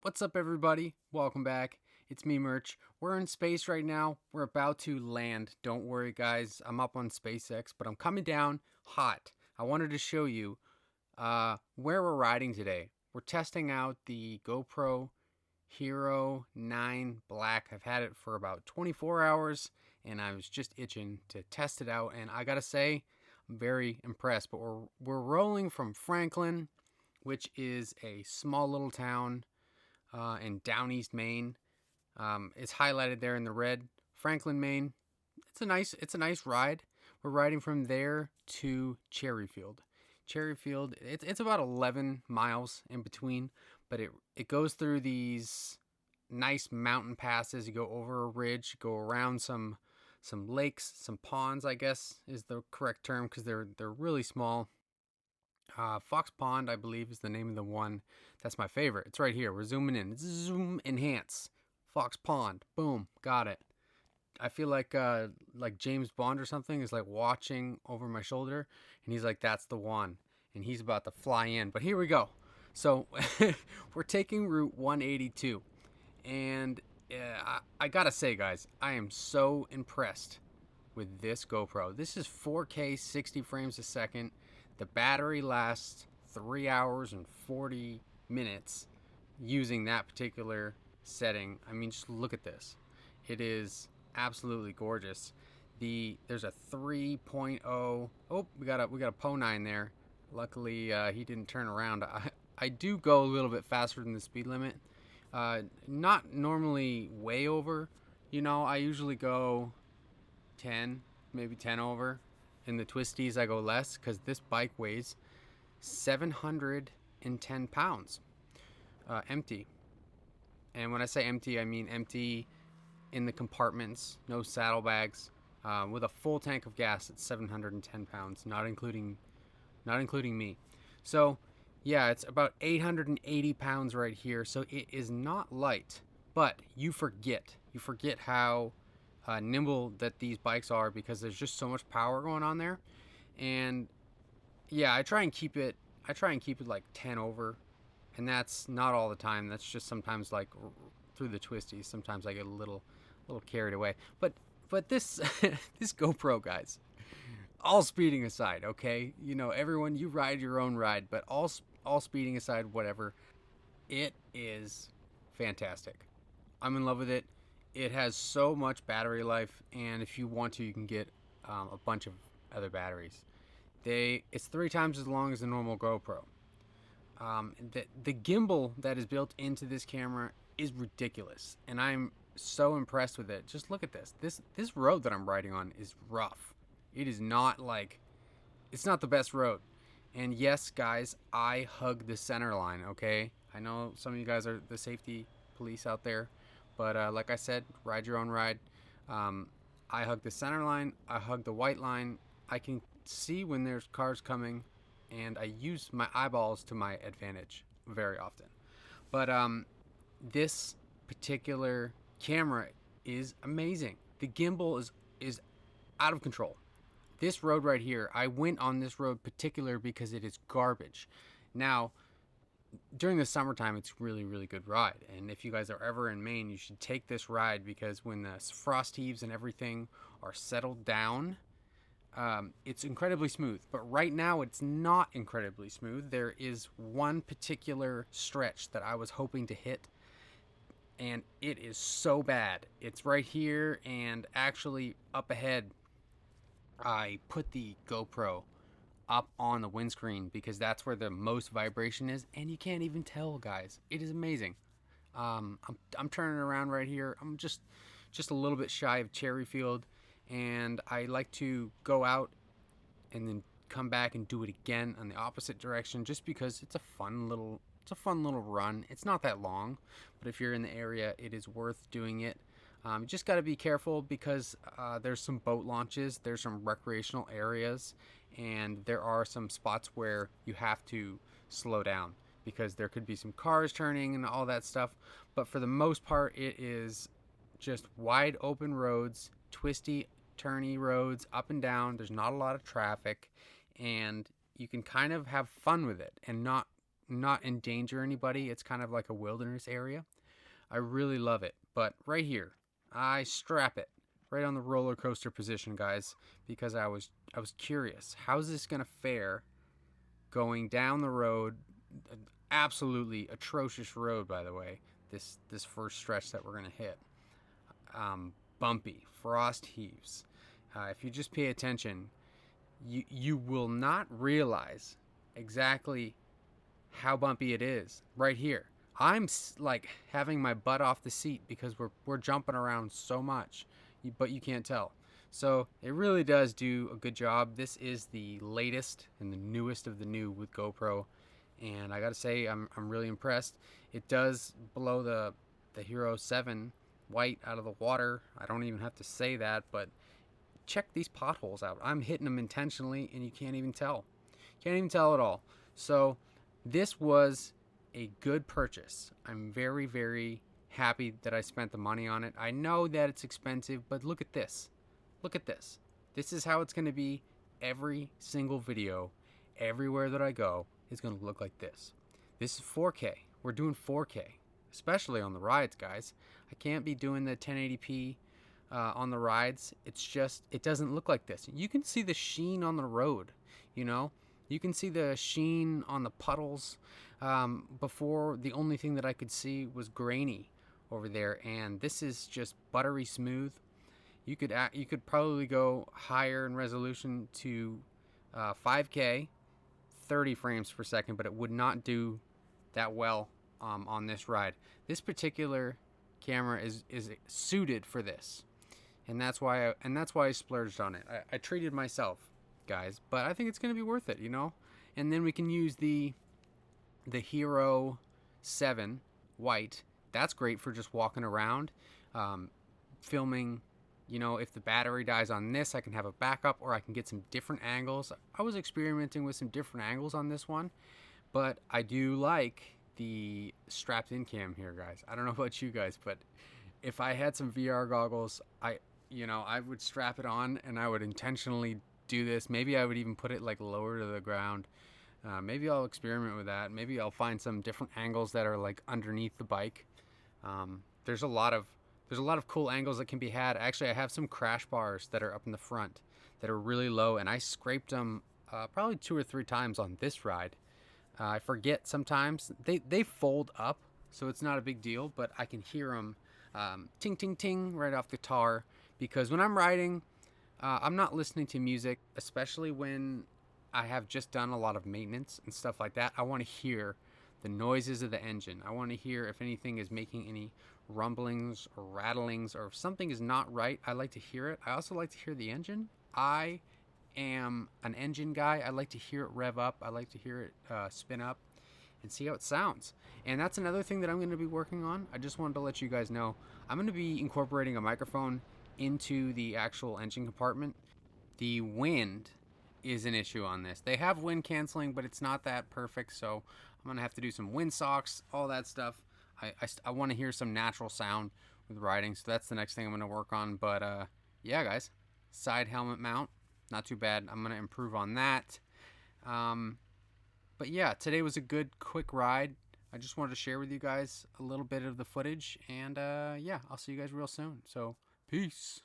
What's up, everybody? Welcome back. It's me, Merch. We're in space right now. We're about to land. Don't worry, guys. I'm up on SpaceX, but I'm coming down hot. I wanted to show you where we're riding today. We're testing out the GoPro Hero 9 Black. I've had it for about 24 hours, and I was just itching to test it out. And I gotta say, I'm very impressed. But we're rolling from Franklin, which is a small little town in Down East Maine. It's highlighted there in the red. Franklin, Maine. It's a nice ride. We're riding from there to Cherryfield. Cherryfield. It's about 11 miles in between, but it goes through these nice mountain passes. You go over a ridge, go around some lakes, some ponds, I guess is the correct term because they're really small. Fox Pond, I believe, is the name of the one. That's my favorite. It's right here. We're zooming in. Zoom, enhance. Fox Pond. Boom. Got it. I feel like James Bond or something is like watching over my shoulder, and he's like, "That's the one," and he's about to fly in. But here we go. So we're taking Route 182, and I gotta say, guys, I am so impressed with this GoPro. This is 4K 60 frames a second. The battery lasts 3 hours and 40 minutes using that particular setting. I mean, just look at this. It is absolutely gorgeous. There's a 3.0. Oh, we got a Po9 there. Luckily, he didn't turn around. I do go a little bit faster than the speed limit. Not normally way over. I usually go 10, maybe 10 over. In the twisties, I go less because this bike weighs 710 pounds empty. And when I say empty, I mean empty in the compartments, no saddlebags, with a full tank of gas at 710 pounds, not including me. So, yeah, it's about 880 pounds right here. So it is not light, but you forget how nimble that these bikes are because there's just so much power going on there. And yeah, I try and keep it like 10 over, and that's not all the time. That's just sometimes like through the twisties. Sometimes I get a little carried away. But this this GoPro, guys, all speeding aside, okay? Everyone, you ride your own ride, but all speeding aside, whatever, it is fantastic. I'm in love with it. It has so much battery life, and if you want to, you can get a bunch of other batteries. It's 3 times as long as the normal GoPro. The gimbal that is built into this camera is ridiculous, and I'm so impressed with it. Just look at this. This road that I'm riding on is rough. It is not like it's not the best road. And yes, guys, I hug the center line. Okay, I know some of you guys are the safety police out there, but like I said, ride your own ride. I hug the center line. I hug the white line. I can see when there's cars coming, and I use my eyeballs to my advantage very often. But this particular camera is amazing. The gimbal is out of control. This road right here, I went on this road particular because it is garbage. Now, during the summertime, it's really, really good ride. And if you guys are ever in Maine, you should take this ride because when the frost heaves and everything are settled down, it's incredibly smooth. But right now, it's not incredibly smooth. There is one particular stretch that I was hoping to hit, and it is so bad. It's right here, and actually up ahead, I put the GoPro up on the windscreen because that's where the most vibration is, and you can't even tell, guys. It is amazing. I'm turning around right here. I'm just a little bit shy of Cherryfield, and I like to go out and then come back and do it again on the opposite direction just because it's a fun little run. It's not that long, but if you're in the area, it is worth doing it. You just got to be careful because there's some boat launches, there's some recreational areas, and there are some spots where you have to slow down because there could be some cars turning and all that stuff. But for the most part, it is just wide open roads, twisty, turny roads, up and down. There's not a lot of traffic, and you can kind of have fun with it and not not endanger anybody. It's kind of like a wilderness area. I really love it. But right here, I strap it right on the roller coaster position, guys, because I was curious. How's this gonna fare going down the road? Absolutely atrocious road, by the way. This first stretch that we're gonna hit, bumpy, frost heaves. If you just pay attention, you will not realize exactly how bumpy it is right here. I'm like having my butt off the seat because we're jumping around so much, but you can't tell. So it really does do a good job. This is the latest and the newest of the new with GoPro, and I gotta say I'm really impressed. It does blow the Hero 7 white out of the water. I don't even have to say that, but check these potholes out. I'm hitting them intentionally, and you can't even tell. Can't even tell at all. So this was a good purchase. I'm very, very happy that I spent the money on it. I know that it's expensive, but look at this. Look at this. This is how it's going to be. Every single video, everywhere that I go, is going to look like this. This is 4K. We're doing 4K, especially on the rides, guys. I can't be doing the 1080p on the rides. It's just, it doesn't look like this. You can see the sheen on the road, you know? You can see the sheen on the puddles. Before, the only thing that I could see was grainy over there, and this is just buttery smooth. You could probably go higher in resolution to 5K, 30 frames per second, but it would not do that well on this ride. This particular camera is suited for this, and that's why I splurged on it. I treated myself, guys, but I think it's going to be worth it, you know. And then we can use the Hero 7 white. That's great for just walking around, filming. You know, if the battery dies on this, I can have a backup, or I can get some different angles. I was experimenting with some different angles on this one, but I do like the strapped-in cam here, guys. I don't know about you guys, but if I had some VR goggles, I would strap it on, and I would intentionally do this. Maybe I would even put it like lower to the ground. Maybe I'll experiment with that. Maybe I'll find some different angles that are like underneath the bike. There's a lot of cool angles that can be had. Actually, I have some crash bars that are up in the front that are really low, and I scraped them probably 2 or 3 times on this ride. I forget sometimes. They fold up, so it's not a big deal, but I can hear them ting, ting, ting right off the tar, because when I'm riding, I'm not listening to music, especially when I have just done a lot of maintenance and stuff like that. I want to hear the noises of the engine. I want to hear if anything is making any rumblings or rattlings, or if something is not right. I like to hear it. I also like to hear the engine. I am an engine guy. I like to hear it rev up. I like to hear it spin up and see how it sounds. And that's another thing that I'm going to be working on. I just wanted to let you guys know I'm going to be incorporating a microphone into the actual engine compartment. The wind is an issue on this. They have wind canceling, but it's not that perfect, so I'm gonna have to do some wind socks, all that stuff. I want to hear some natural sound with riding, so that's the next thing I'm gonna work on. But yeah, guys, side helmet mount, not too bad. I'm gonna improve on that. But yeah, today was a good quick ride. I just wanted to share with you guys a little bit of the footage, and yeah, I'll see you guys real soon. So peace.